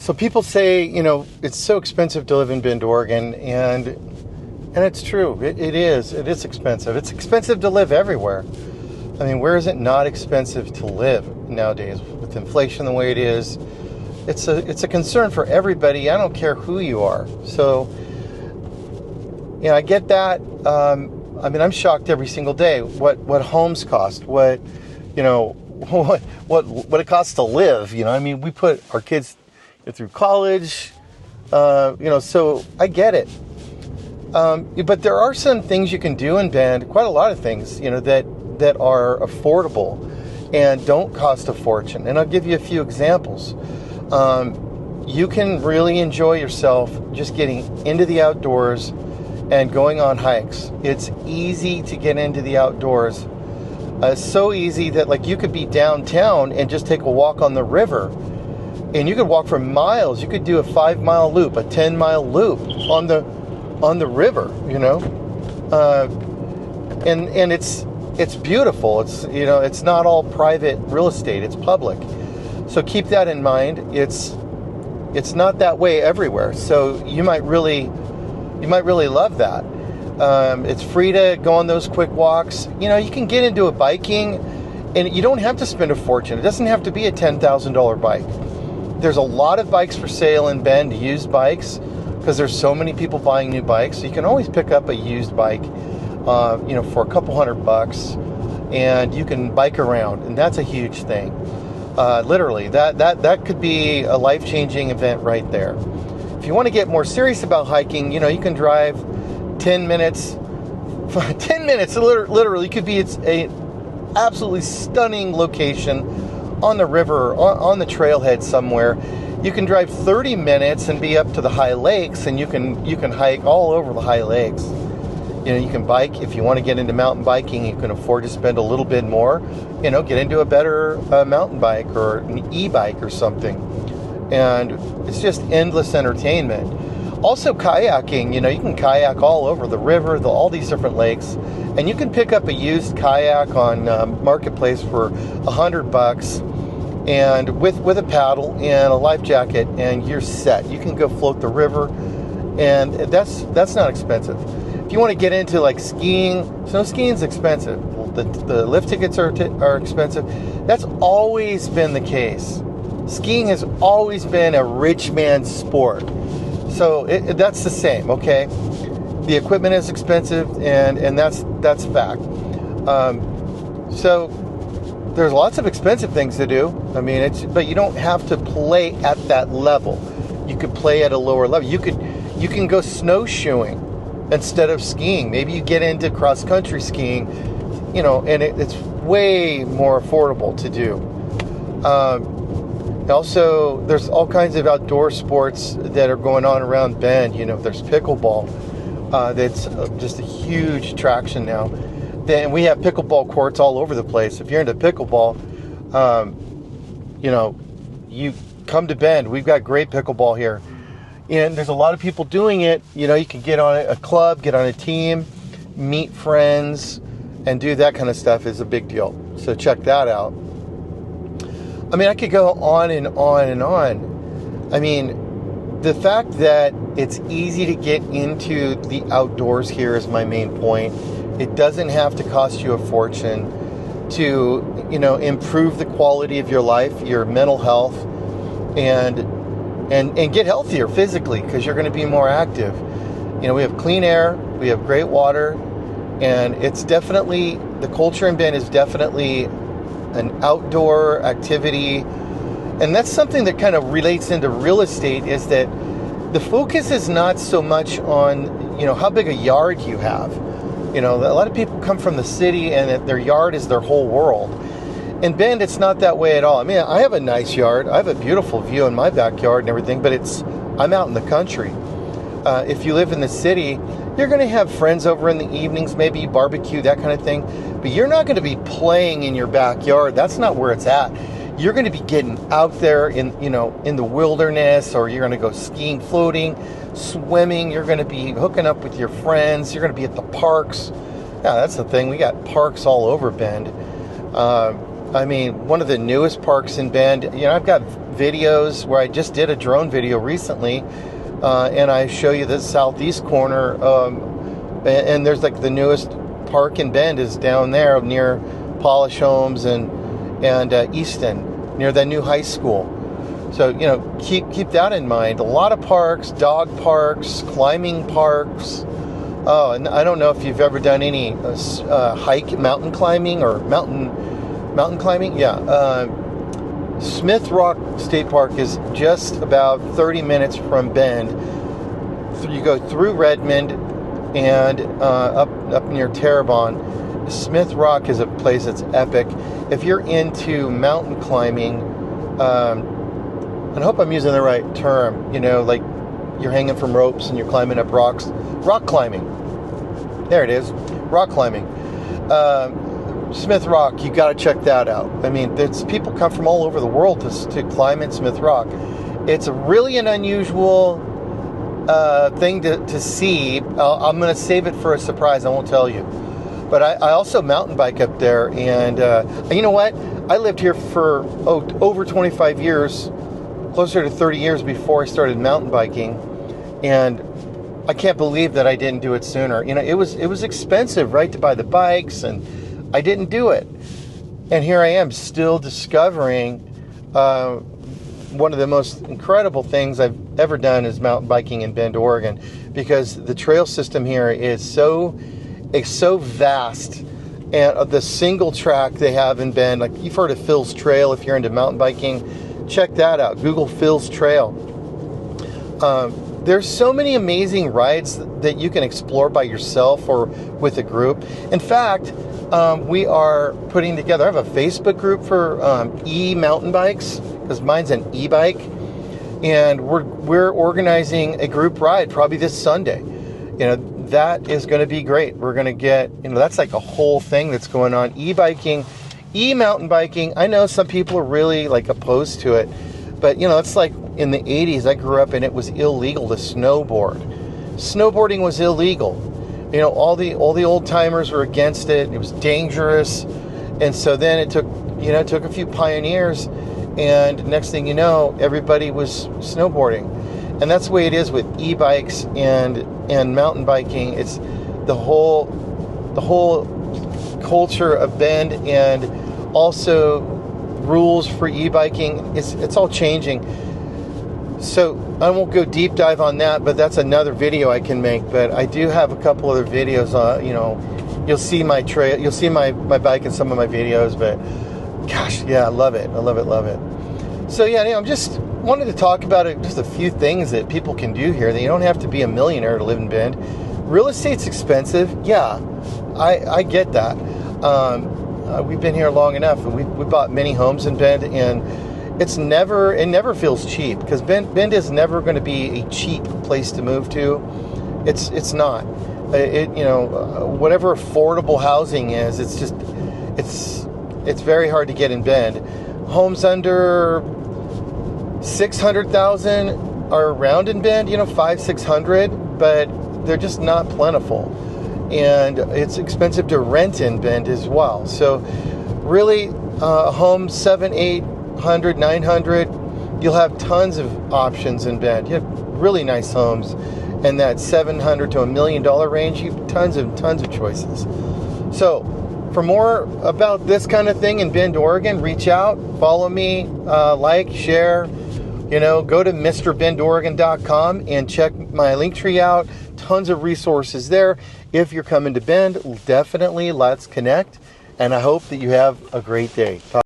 So people say, it's so expensive to live in Bend, Oregon, and it's true. It is. It is expensive. It's expensive to live everywhere. I mean, where is it not expensive to live nowadays with inflation the way it is? It's a concern for everybody. I don't care who you are. So, I get that. I'm shocked every single day what homes cost, what it costs to live. We put our kids through college, so I get it. But there are some things you can do in Bend, quite a lot of things, that are affordable and don't cost a fortune. And I'll give you a few examples. You can really enjoy yourself just getting into the outdoors and going on hikes. It's easy to get into the outdoors. So easy that you could be downtown and just take a walk on the river. And you could walk for miles. You could do a 5-mile loop, a 10-mile loop on the river, and it's beautiful. It's not all private real estate. It's public. So keep that in mind. It's not that way everywhere. So you might really love that. It's free to go on those quick walks. You can get into a biking, and you don't have to spend a fortune. It doesn't have to be a $10,000 bike. There's a lot of bikes for sale in Bend, used bikes, because there's so many people buying new bikes. So you can always pick up a used bike, for a couple $100, and you can bike around, and that's a huge thing. Literally, that could be a life-changing event right there. If you want to get more serious about hiking, you can drive 10 minutes. 10 minutes, literally, could be a absolutely stunning location on the river, on the trailhead somewhere. You can drive 30 minutes and be up to the high lakes, and you can hike all over the high lakes. You can bike. If you want to get into mountain biking, you can afford to spend a little bit more, get into a better mountain bike or an e-bike or something. And it's just endless entertainment. Also kayaking, you can kayak all over the river, all these different lakes, and you can pick up a used kayak on Marketplace for $100, and with a paddle and a life jacket, and you're set. You can go float the river, and that's not expensive. If you want to get into skiing, snow skiing is expensive. The lift tickets are expensive. That's always been the case. Skiing has always been a rich man's sport. So that's the same, okay? The equipment is expensive, and that's fact. So there's lots of expensive things to do. But you don't have to play at that level. You could play at a lower level. You can go snowshoeing instead of skiing. Maybe you get into cross-country skiing, and it's way more affordable to do. Also, there's all kinds of outdoor sports that are going on around Bend. There's pickleball. That's just a huge attraction now. Then we have pickleball courts all over the place. If you're into pickleball, you come to Bend. We've got great pickleball here. And there's a lot of people doing it. You can get on a club, get on a team, meet friends, and do that kind of stuff is a big deal. So check that out. I could go on and on and on. The fact that it's easy to get into the outdoors here is my main point. It doesn't have to cost you a fortune to, improve the quality of your life, your mental health, and get healthier physically, because you're going to be more active. We have clean air, we have great water, and it's definitely, the culture in Bend is definitely an outdoor activity. And that's something that kind of relates into real estate, is that the focus is not so much on, how big a yard you have. A lot of people come from the city and their yard is their whole world. In Bend, it's not that way at all. I have a nice yard. I have a beautiful view in my backyard and everything, but I'm out in the country. If you live in the city, you're going to have friends over in the evenings, maybe barbecue, that kind of thing. But you're not going to be playing in your backyard. That's not where it's at. You're going to be getting out there in the wilderness, or you're going to go skiing, floating, swimming. You're going to be hooking up with your friends. You're going to be at the parks. Yeah, that's the thing. We got parks all over Bend. I mean, one of the newest parks in Bend. You know, I've got videos where I just did a drone video recently, and I show you the southeast corner, and there's like the newest park in Bend is down there near Polish Homes and Easton, near that new high school. So, you know, keep that in mind. A lot of parks, dog parks, climbing parks. Oh, and I don't know if you've ever done any mountain climbing or mountain climbing. Yeah. Smith Rock State Park is just about 30 minutes from Bend. You go through Redmond and up near Terrebonne. Smith Rock is a place that's epic. If you're into mountain climbing, and I hope I'm using the right term, you know, like you're hanging from ropes and you're climbing up rocks. Rock climbing. There it is. Rock climbing. Smith Rock, you got to check that out. I mean, people come from all over the world to climb at Smith Rock. It's really an unusual thing to see. I'm going to save it for a surprise. I won't tell you. But I also mountain bike up there. And you know what? I lived here for over 25 years, closer to 30 years before I started mountain biking. And I can't believe that I didn't do it sooner. You know, it was expensive, right, to buy the bikes, and I didn't do it. And here I am still discovering one of the most incredible things I've ever done is mountain biking in Bend, Oregon, because the trail system here is so vast. And the single track they have in Bend, like you've heard of Phil's Trail if you're into mountain biking, check that out. Google Phil's Trail. There's so many amazing rides that you can explore by yourself or with a group. In fact, we are putting together, I have a Facebook group for e-mountain bikes, because mine's an e-bike, and we're organizing a group ride probably this Sunday. You know, that is going to be great. We're going to get, you know, that's like a whole thing that's going on. E-biking, e-mountain biking. I know some people are really like opposed to it, but you know, it's like in the 80s I grew up and it was illegal to snowboard. Snowboarding was illegal. You know, all the old timers were against it. It was dangerous. And so then it took a few pioneers, and next thing you know, everybody was snowboarding. And that's the way it is with e-bikes and mountain biking. It's the whole culture of Bend, and also rules for e-biking. It's all changing. So I won't go deep dive on that, but that's another video I can make. But I do have a couple other videos. You know, you'll see my trail, you'll see my bike in some of my videos. But gosh, yeah, I love it. So yeah, I'm just wanted to talk about it. Just a few things that people can do here. That you don't have to be a millionaire to live in Bend. Real estate's expensive. Yeah, I get that. We've been here long enough, and we bought many homes in Bend, and it never feels cheap, because Bend is never going to be a cheap place to move to. It's not. Whatever affordable housing is, it's very hard to get in Bend. Homes under 600,000 are around in Bend, 500-600, but they're just not plentiful, and it's expensive to rent in Bend as well. So really, a home 700, 800, 900, you'll have tons of options in Bend. You have really nice homes, and that $700 to $1 million range, you have tons of choices. So for more about this kind of thing in Bend, Oregon, reach out, follow me, like, share. Go to MrBendOregon.com and check my link tree out. Tons of resources there. If you're coming to Bend, definitely let's connect. And I hope that you have a great day.